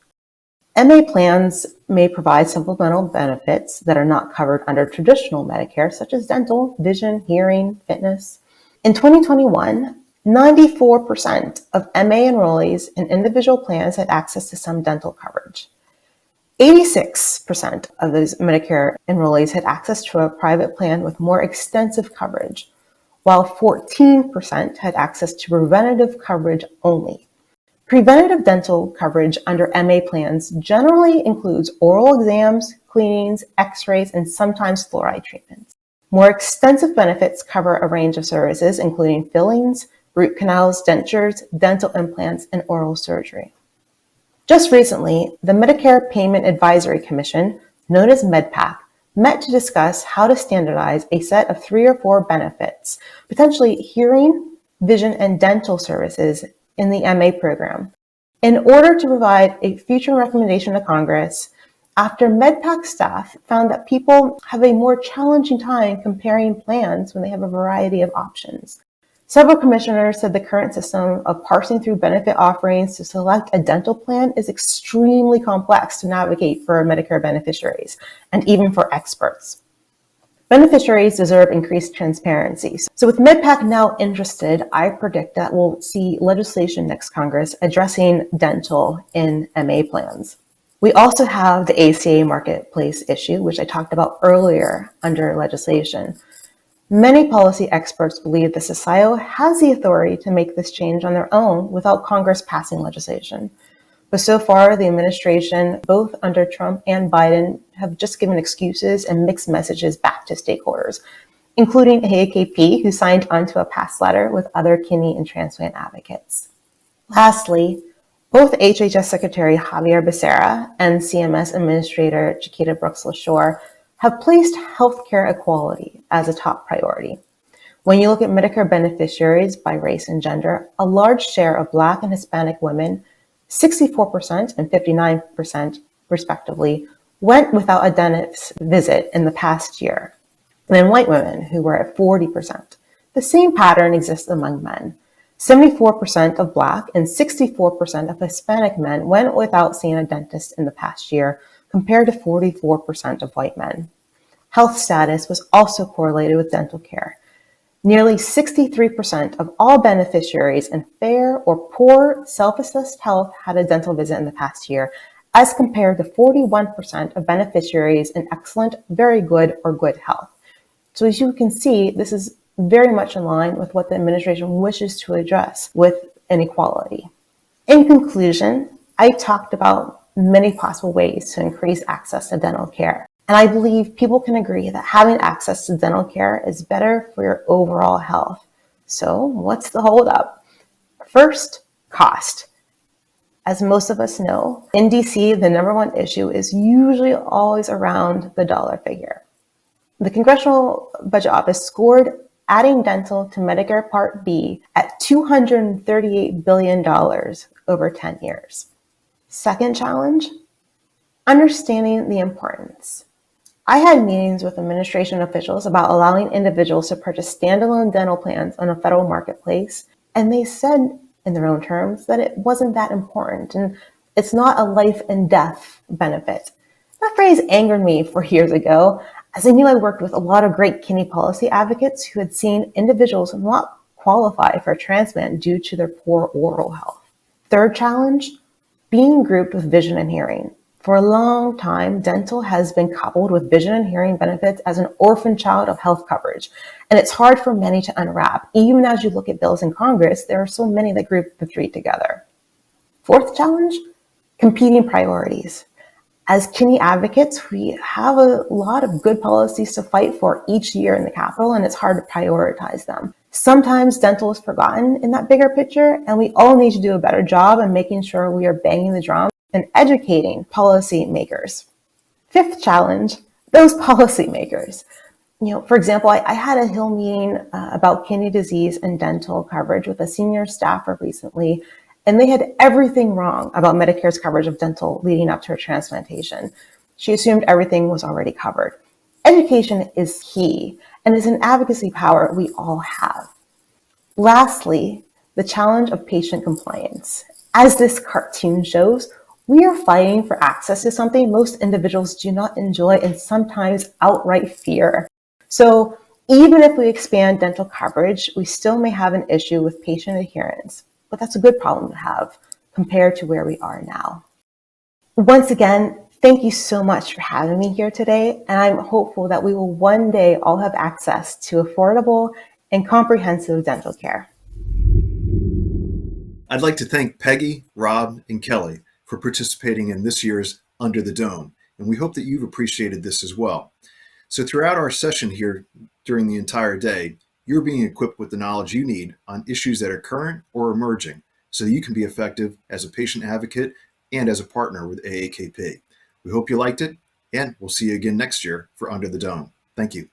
MA plans may provide supplemental benefits that are not covered under traditional Medicare, such as dental, vision, hearing, fitness. In 2021, 94% of MA enrollees in individual plans had access to some dental coverage. 86% of those Medicare enrollees had access to a private plan with more extensive coverage, while 14% had access to preventative coverage only. Preventative dental coverage under MA plans generally includes oral exams, cleanings, x-rays, and sometimes fluoride treatments. More extensive benefits cover a range of services, including fillings, root canals, dentures, dental implants, and oral surgery. Just recently, the Medicare Payment Advisory Commission, known as MedPAC, met to discuss how to standardize a set of 3 or 4 benefits, potentially hearing, vision, and dental services in the MA program. In order to provide a future recommendation to Congress, after MedPAC staff found that people have a more challenging time comparing plans when they have a variety of options. Several commissioners said the current system of parsing through benefit offerings to select a dental plan is extremely complex to navigate for Medicare beneficiaries and even for experts. Beneficiaries deserve increased transparency. So with MedPAC now interested, I predict that we'll see legislation next Congress addressing dental in MA plans. We also have the ACA marketplace issue, which I talked about earlier under legislation. Many policy experts believe the CIO has the authority to make this change on their own without Congress passing legislation. But so far, the administration, both under Trump and Biden, have just given excuses and mixed messages back to stakeholders, including AAKP, who signed onto a pass letter with other kidney and transplant advocates. Lastly, both HHS Secretary Javier Becerra and CMS Administrator Chiquita Brooks-LaShore have placed healthcare equality as a top priority. When you look at Medicare beneficiaries by race and gender, a large share of Black and Hispanic women, 64% and 59% respectively, went without a dentist visit in the past year, and then white women, who were at 40%. The same pattern exists among men. 74% of Black and 64% of Hispanic men went without seeing a dentist in the past year, compared to 44% of white men. Health status was also correlated with dental care. Nearly 63% of all beneficiaries in fair or poor self-assessed health had a dental visit in the past year, as compared to 41% of beneficiaries in excellent, very good, or good health. So as you can see, this is very much in line with what the administration wishes to address with inequality. In conclusion, I talked about many possible ways to increase access to dental care. And I believe people can agree that having access to dental care is better for your overall health. So what's the holdup? First, cost. As most of us know, in DC, the number one issue is usually always around the dollar figure. The Congressional Budget Office scored adding dental to Medicare Part B at $238 billion over 10 years. Second challenge, understanding the importance. I had meetings with administration officials about allowing individuals to purchase standalone dental plans on a federal marketplace, and they said in their own terms that it wasn't that important and it's not a life and death benefit. That phrase angered me 4 years ago, as I knew I worked with a lot of great kidney policy advocates who had seen individuals not qualify for a transplant due to their poor oral health. Third challenge, being grouped with vision and hearing. For a long time, dental has been coupled with vision and hearing benefits as an orphan child of health coverage, and it's hard for many to unwrap. Even as you look at bills in Congress, there are so many that group the three together. Fourth challenge, competing priorities. As kidney advocates, we have a lot of good policies to fight for each year in the Capitol, and it's hard to prioritize them. Sometimes dental is forgotten in that bigger picture, and we all need to do a better job in making sure we are banging the drum and educating policy makers. Fifth challenge, those policy makers. For example, I had a Hill meeting about kidney disease and dental coverage with a senior staffer recently, and they had everything wrong about Medicare's coverage of dental leading up to her transplantation. She assumed everything was already covered. Education is key and is an advocacy power we all have. Lastly, the challenge of patient compliance. As this cartoon shows, we are fighting for access to something most individuals do not enjoy and sometimes outright fear. So even if we expand dental coverage, we still may have an issue with patient adherence, but that's a good problem to have compared to where we are now. Once again, thank you so much for having me here today, and I'm hopeful that we will one day all have access to affordable and comprehensive dental care. I'd like to thank Peggy, Rob, and Kelly for participating in this year's Under the Dome, and we hope that you've appreciated this as well. So throughout our session here during the entire day, you're being equipped with the knowledge you need on issues that are current or emerging so that you can be effective as a patient advocate and as a partner with AAKP. We hope you liked it, and we'll see you again next year for Under the Dome. Thank you.